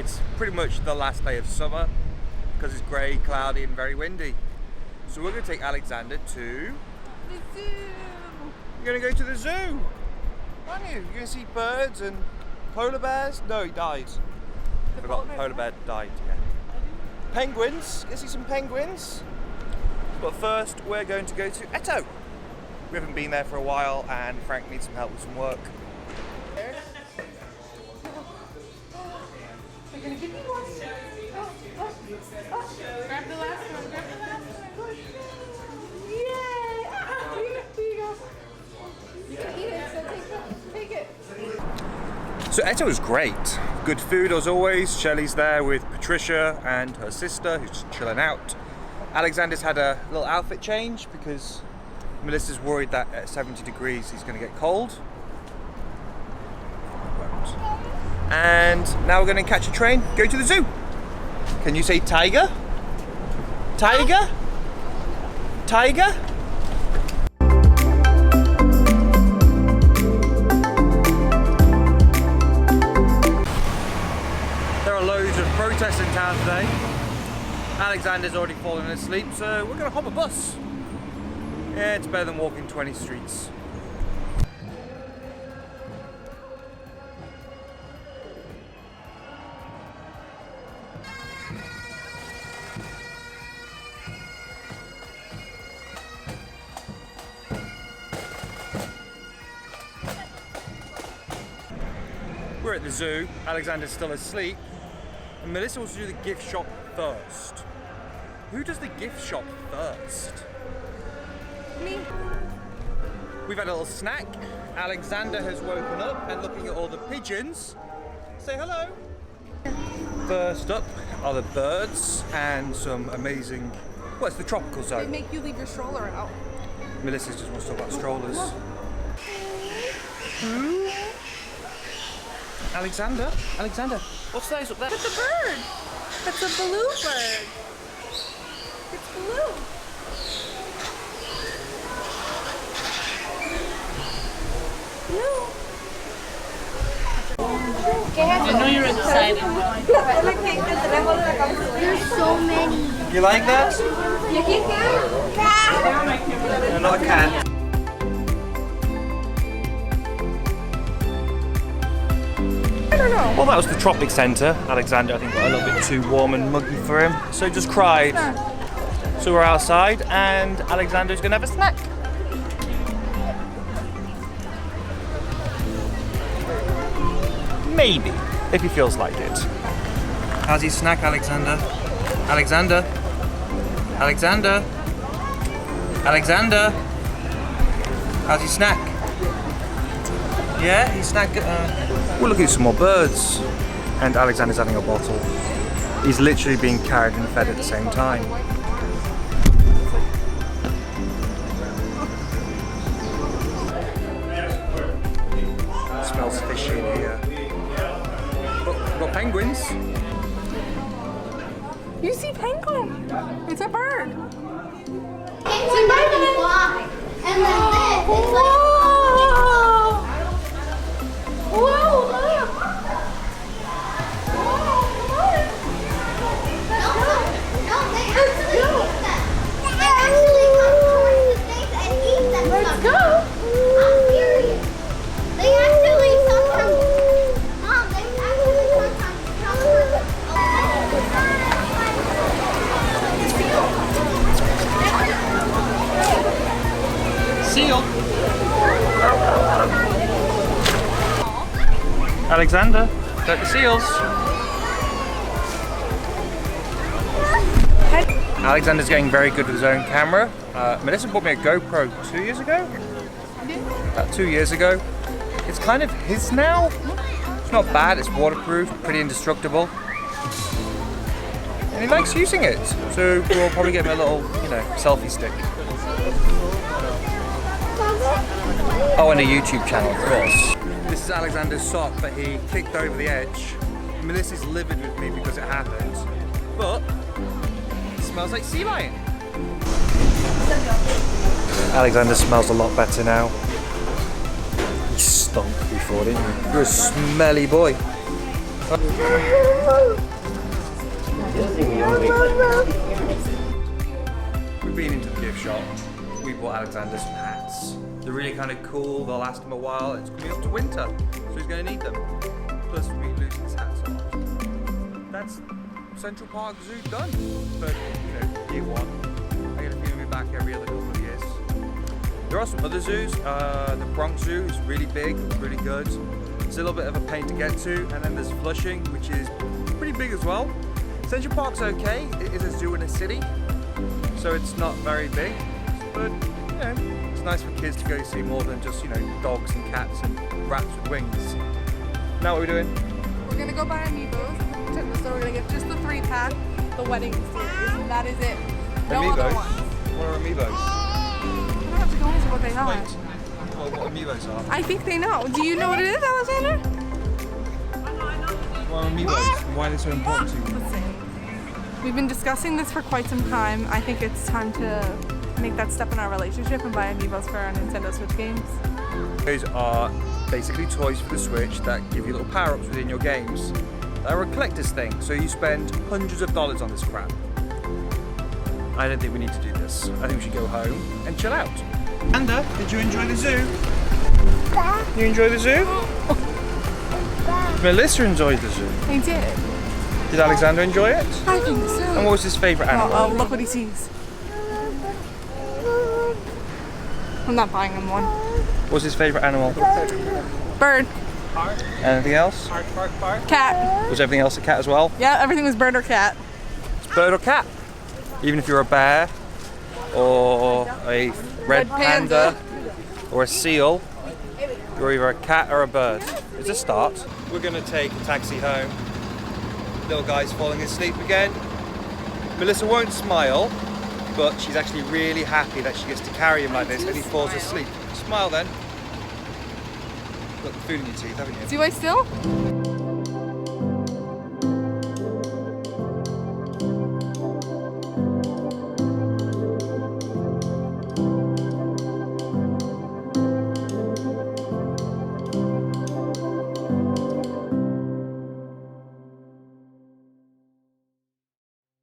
It's pretty much the last day of summer because it's grey, cloudy and very windy. So we're going to take Alexander to the zoo. You're going to go to the zoo, aren't you? You're going to see birds and polar bears. No, he died. I forgot the polar bear died, yeah. Penguins, you see some penguins. But first we're going to go to Eto. We haven't been there for a while and Frank needs some help with some work. They're gonna give me one. Grab the last one, grab the last one. Yay! Here you go. You can eat it, so take it. So Eto was great. Good food as always. Shelley's there with Patricia and her sister who's just chilling out. Alexander's had a little outfit change because Melissa's worried that at 70 degrees he's going to get cold. And now we're going to catch a train, go to the zoo. Can you say tiger? Tiger? Tiger? There are loads of protests in town today. Alexander's already fallen asleep, so we're going to hop a bus. Yeah, it's better than walking 20 streets. We're at the zoo, Alexander's still asleep, and Melissa wants to do the gift shop first. Who does the gift shop first? Me. We've had a little snack. Alexander has woken up and looking at all the pigeons. Say hello. First up are the birds and some amazing, well, it's the tropical They zone. make you leave your stroller out. Melissa just wants to talk about strollers. Alexander, what's those up there? That's a bird. That's a blue bird. It's blue. Blue. I know you're excited. There's so many. You like that? No, not a cat. I don't know. Well, that was the Tropic Centre. Alexander, I think, got a little bit too warm and muggy for him, so just cried. So we're outside, and Alexander's gonna have a snack. Maybe, if he feels like it. How's his snack, Alexander? Alexander? Alexander? Alexander? How's his snack? Yeah, his snack. We're looking at some more birds, and Alexander's having a bottle. He's literally being carried and fed at the same time. It smells fishy in here. Look, we've got penguins. You see penguin. It's a bird. Penguins can fly. And then this, it's like... Whoa, look. No, they actually eat them. They actually come towards the things and eat them. Let's go. I'm serious. They actually sometimes... Mom, they actually sometimes come towards the... Seal. Alexander, got the seals. Alexander's getting very good with his own camera. Melissa bought me a GoPro 2 years ago? About 2 years ago. It's kind of his now. It's not bad, it's waterproof, pretty indestructible. And he likes using it. So we'll probably get him a little, selfie stick. Oh, and a YouTube channel, of course. This is Alexander's sock, but he kicked over the edge. Melissa's livid with me because it happened. But it smells like sea lion. Alexander smells a lot better now. You stunk before, didn't you? You're a smelly boy. We've been into the gift shop. We bought Alexander some hats. They're really kind of cool. They'll last him a while. It's coming up to winter, so he's going to need them. Plus, we lose his hats a lot. That's Central Park Zoo done. But year one. I get a feeling we're back every other couple of years. There are some other zoos. The Bronx Zoo is really big, really good. It's a little bit of a pain to get to, and then there's Flushing, which is pretty big as well. Central Park's okay. It is a zoo in a city, so it's not very big, but it's nice for kids to go see more than just dogs and cats and rats with wings. Now what are we doing? We're gonna go buy Amiibos. Nintendo store. We're gonna get just the 3-pack, the wedding series, and that is it. No Amiibos? other ones. What are Amiibos? We don't have to go into what they are. Well, what Amiibos are? I think they know. Do you know what it is, Alexander? What are Amiibos? Why are they so important to you? Let's see. We've been discussing this for quite some time. I think it's time to make that step in our relationship and buy Amiibos for our Nintendo Switch games. Those are basically toys for the Switch that give you little power-ups within your games. They're a collector's thing, so you spend hundreds of dollars on this crap. I don't think we need to do this. I think we should go home and chill out. Amanda, did you enjoy the zoo? You enjoy the zoo? Melissa enjoyed the zoo. He did. Did Alexander enjoy it? I think so. And what was his favourite animal? Oh, look what he sees. I'm not buying him one. What was his favourite animal? Bird. Anything else? Cat. Was everything else a cat as well? Yeah, everything was bird or cat. It's bird or cat. Even if you're a bear or a red panda or a seal, you're either a cat or a bird. It's a start. We're going to take a taxi home. Little guy's falling asleep again. Melissa won't smile, but she's actually really happy that she gets to carry him like this and he falls asleep. Smile then. Got the food in your teeth, haven't you? Do I still?